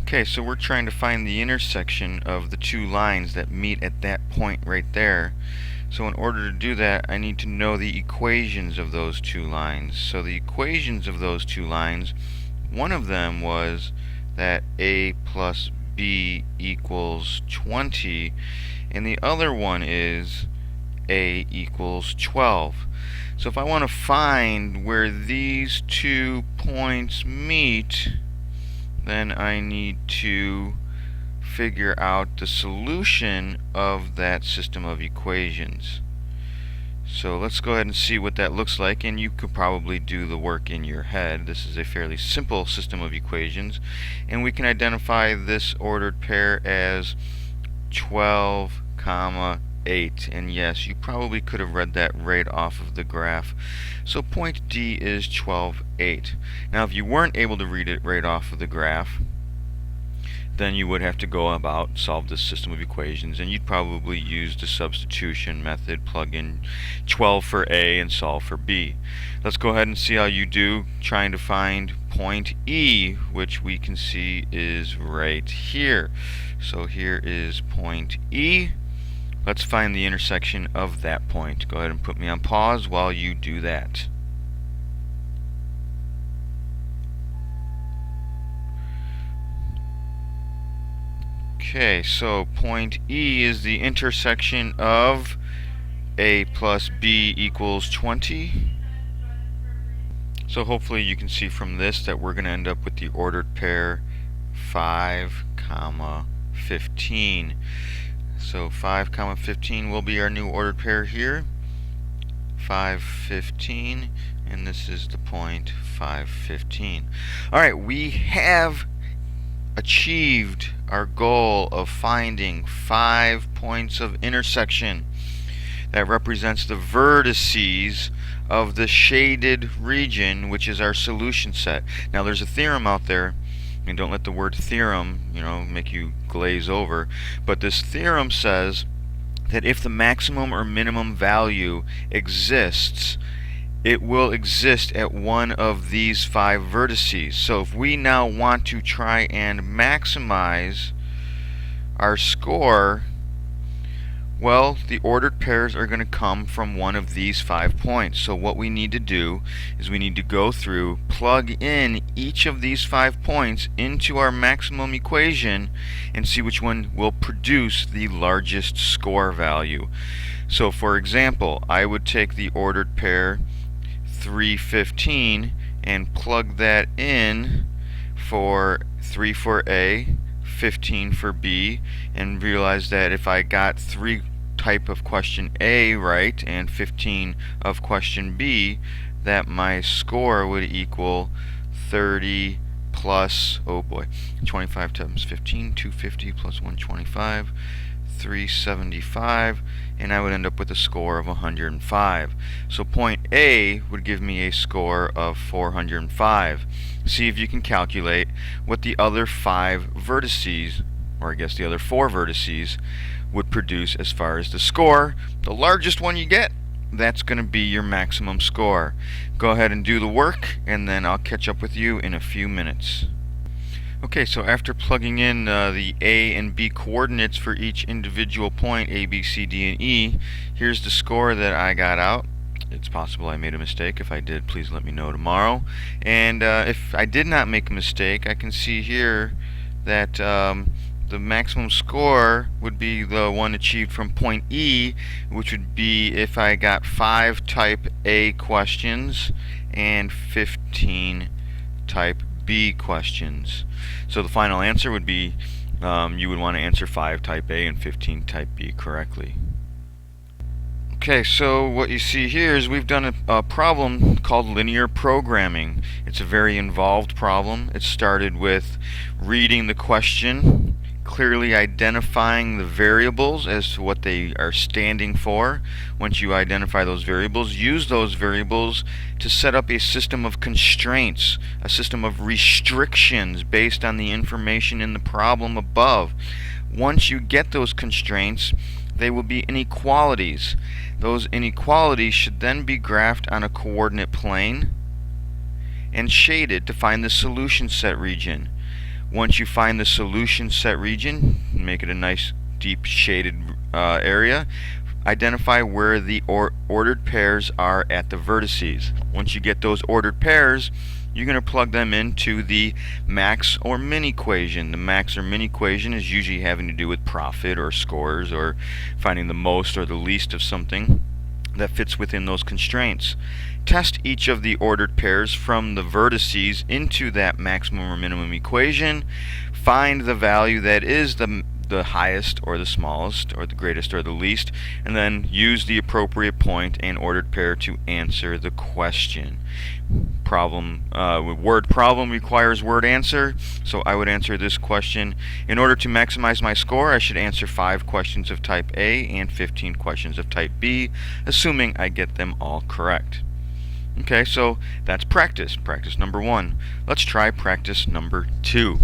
Okay, so we're trying to find the intersection of the two lines that meet at that point right there. So in order to do that, I need to know the equations of those two lines. So the equations of those two lines, one of them was that a plus b equals 20, and the other one is a equals 12. So if I want to find where these 2 points meet, then I need to figure out the solution of that system of equations. So let's go ahead and see what that looks like, and you could probably do the work in your head. This is a fairly simple system of equations, and we can identify this ordered pair as 12, 8. And yes, you probably could have read that right off of the graph. So point D is 12, 8. Now if you weren't able to read it right off of the graph, then you would have to go about solve this system of equations, and you'd probably use the substitution method, plug in 12 for A and solve for B. Let's go ahead and see how you do trying to find point E, which we can see is right here. So here is point E. Let's find the intersection of that point. Go ahead and put me on pause while you do that. Okay, so point E is the intersection of A plus B equals 20. So hopefully you can see from this that we're going to end up with the ordered pair 5, 15. So 5, 15 will be our new ordered pair here. 5, 15, and this is the point 5, 15. Alright, we have achieved our goal of finding 5 points of intersection. That represents the vertices of the shaded region, which is our solution set. Now there's a theorem out there, and don't let the word theorem, make you glaze over, but this theorem says that if the maximum or minimum value exists, it will exist at one of these 5 vertices. So if we now want to try and maximize our score, well, the ordered pairs are going to come from one of these 5 points. So what we need to do is we need to go through, plug in each of these 5 points into our maximum equation, and see which one will produce the largest score value. So for example, I would take the ordered pair 3, 15 and plug that in for 3 for A, 15 for B, and realize that if I got 3 type of question A right and 15 of question B, that my score would equal 30 plus, 25 times 15, 250 plus 125, 375, and I would end up with a score of 105. So point A would give me a score of 405. See if you can calculate what the other 5 vertices, or I guess the other 4 vertices, would produce as far as the score. The largest one you get, that's going to be your maximum score. Go ahead and do the work, and then I'll catch up with you in a few minutes. Okay, so after plugging in the A and B coordinates for each individual point, A, B, C, D, and E, here's the score that I got out. It's possible I made a mistake. If I did, please let me know tomorrow. And if I did not make a mistake, I can see here that the maximum score would be the one achieved from point E, which would be if I got 5 type A questions and 15 type B questions. So the final answer would be you would want to answer 5 type A and 15 type B correctly. Okay, so what you see here is we've done a problem called linear programming. It's a very involved problem. It started with reading the question, clearly identifying the variables as to what they are standing for. Once you identify those variables, use those variables to set up a system of constraints, a system of restrictions based on the information in the problem above. Once you get those constraints, they will be inequalities. Those inequalities should then be graphed on a coordinate plane and shaded to find the solution set region. Once you find the solution set region, make it a nice deep shaded area, identify where the ordered pairs are at the vertices. Once you get those ordered pairs, you're going to plug them into the max or min equation. The max or min equation is usually having to do with profit or scores or finding the most or the least of something that fits within those constraints. Test each of the ordered pairs from the vertices into that maximum or minimum equation. Find the value that is the highest or the smallest or the greatest or the least, and then use the appropriate point and ordered pair to answer the question. Word problem requires word answer, so I would answer this question. In order to maximize my score, I should answer 5 questions of type A and 15 questions of type B, assuming I get them all correct. Okay, so that's practice number 1. Let's try practice number 2.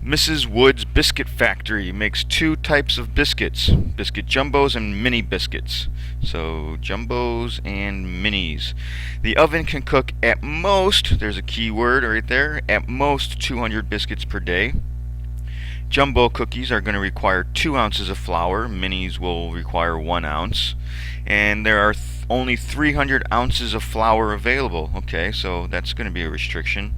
Mrs. Wood's Biscuit Factory makes 2 types of biscuits, biscuit jumbos and mini biscuits. So jumbos and minis. The oven can cook at most, there's a key word right there, at most 200 biscuits per day. Jumbo cookies are going to require 2 ounces of flour, minis will require 1 ounce, and there are only 300 ounces of flour available. Okay, so that's going to be a restriction.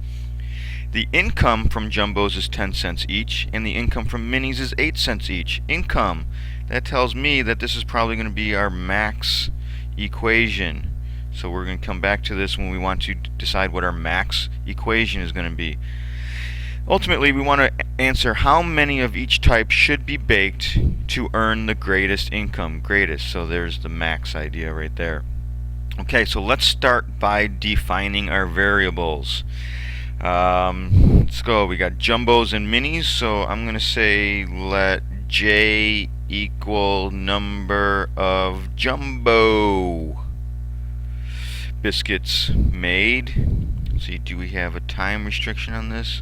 The income from jumbos is 10 cents each, and the income from minis is 8 cents each. Income, that tells me that this is probably going to be our max equation. So we're going to come back to this when we want to decide what our max equation is going to be. Ultimately, we want to answer how many of each type should be baked to earn the greatest income. Greatest, so there's the max idea right there. Okay, so let's start by defining our variables. Let's go. We got jumbos and minis, so I'm going to say let J equal number of jumbo biscuits made. Let's see, do we have a time restriction on this?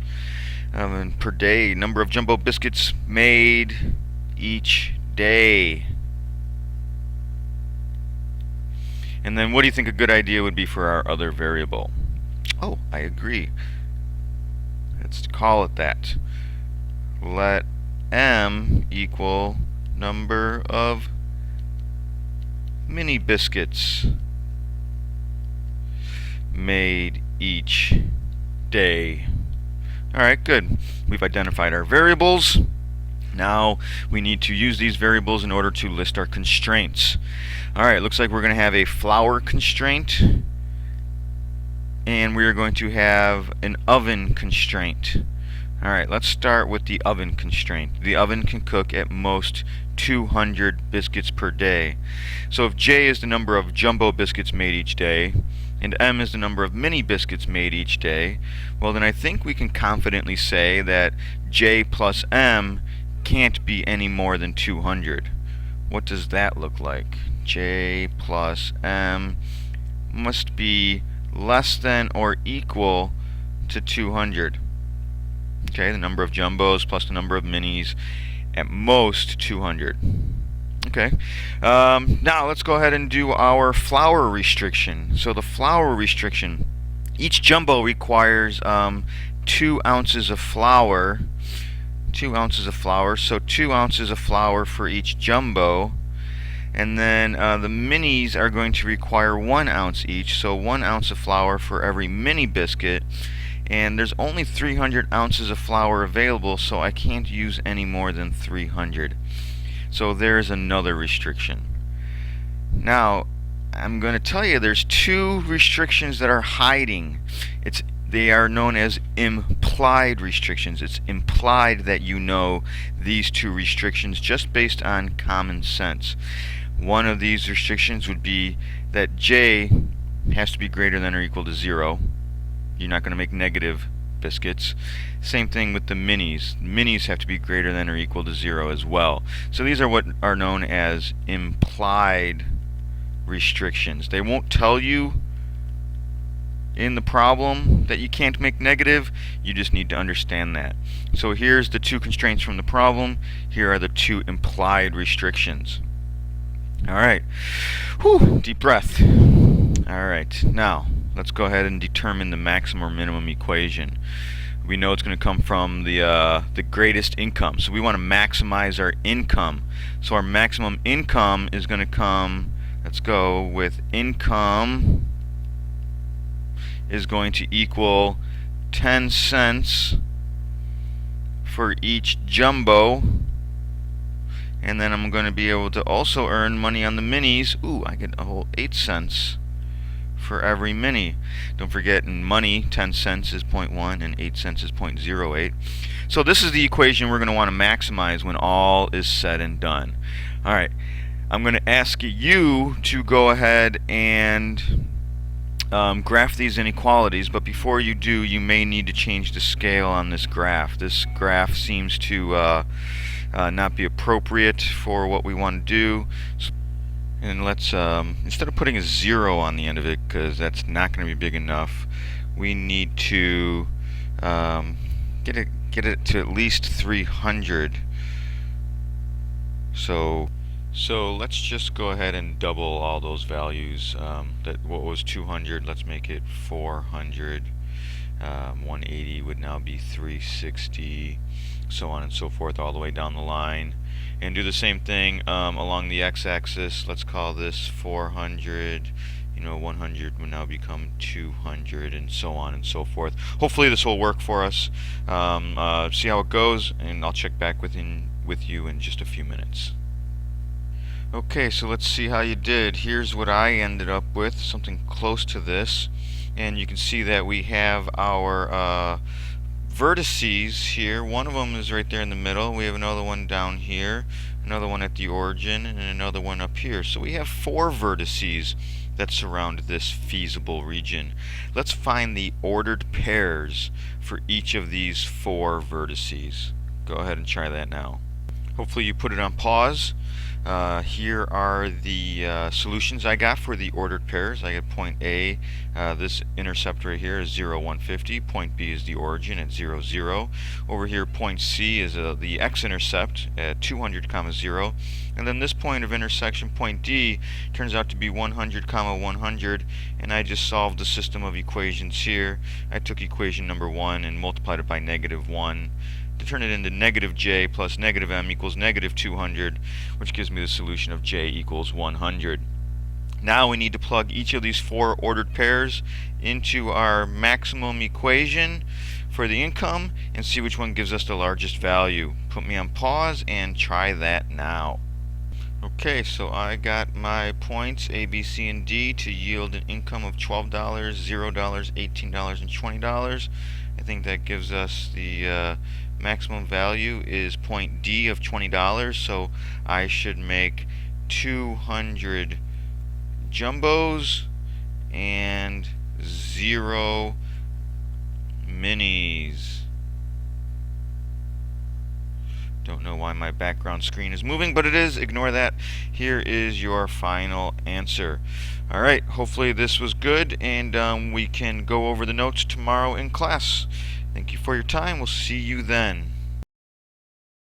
And per day, number of jumbo biscuits made each day. And then what do you think a good idea would be for our other variable? Oh, I agree. Let's call it that. Let M equal number of mini biscuits made each day. Alright, good. We've identified our variables. Now we need to use these variables in order to list our constraints. Alright, looks like we're going to have a flour constraint, and we are going to have an oven constraint. Alright, let's start with the oven constraint. The oven can cook at most 200 biscuits per day. So if J is the number of jumbo biscuits made each day, and M is the number of mini biscuits made each day, well then I think we can confidently say that J plus M can't be any more than 200. What does that look like? J plus M must be less than or equal to 200. Okay, the number of jumbos plus the number of minis, at most 200. Okay, now let's go ahead and do our flour restriction. So the flour restriction, each jumbo requires 2 ounces of flour. 2 ounces of flour, so 2 ounces of flour for each jumbo. And then the minis are going to require 1 ounce each, so 1 ounce of flour for every mini biscuit. And there's only 300 ounces of flour available, so I can't use any more than 300. So there's another restriction. Now, I'm going to tell you there's 2 restrictions that are hiding. They are known as implied restrictions. It's implied that you know these 2 restrictions just based on common sense. One of these restrictions would be that J has to be greater than or equal to 0. You're not going to make negative biscuits. Same thing with the minis. Minis have to be greater than or equal to 0 as well. So these are what are known as implied restrictions. They won't tell you in the problem that you can't make negative. You just need to understand that. So here's the 2 constraints from the problem. Here are the 2 implied restrictions. Alright. Whew, deep breath. Alright, now let's go ahead and determine the maximum or minimum equation. We know it's going to come from the greatest income. So we want to maximize our income. So our maximum income is going to come, let's go with income is going to equal 10 cents for each jumbo. And then I'm going to be able to also earn money on the minis. Ooh, I get a whole 8 cents for every mini. Don't forget, in money, 10 cents is 0.1 and 8 cents is 0.08. So this is the equation we're going to want to maximize when all is said and done. Alright, I'm going to ask you to go ahead and graph these inequalities, but before you do, you may need to change the scale on this graph. This graph seems to not be appropriate for what we want to do. And let's, instead of putting a 0 on the end of it, because that's not going to be big enough, we need to get it to at least 300. So let's just go ahead and double all those values. That what was 200, let's make it 400. 180 would now be 360, so on and so forth all the way down the line. And do the same thing along the x-axis. Let's call this 400. 100 would now become 200, and so on and so forth. Hopefully this will work for us. See how it goes, and I'll check back with you in just a few minutes. Okay, so let's see how you did. Here's what I ended up with, something close to this. And you can see that we have our vertices here. One of them is right there in the middle. We have another one down here, another one at the origin, and another one up here. So we have 4 vertices that surround this feasible region. Let's find the ordered pairs for each of these 4 vertices. Go ahead and try that now. Hopefully you put it on pause. Here are the solutions I got for the ordered pairs. I get point A, this intercept right here is 0, 150. Point B is the origin at 0, 0. Over here, point C is the x-intercept at 200, 0. And then this point of intersection, point D, turns out to be 100, 100. And I just solved the system of equations here. I took equation number 1 and multiplied it by -1. To turn it into negative j plus negative m equals negative 200, which gives me the solution of j equals 100. Now we need to plug each of these 4 ordered pairs into our maximum equation for the income and see which one gives us the largest value. Put me on pause and try that now. Okay, so I got my points A, B, C, and D to yield an income of $12, $0, $18, and $20. I think that gives us the maximum value is point D of $20, so I should make 200 jumbos and 0 minis. Don't know why my background screen is moving, but it is. Ignore that. Here is your final answer. Alright, hopefully this was good, and we can go over the notes tomorrow in class. Thank you for your time. We'll see you then.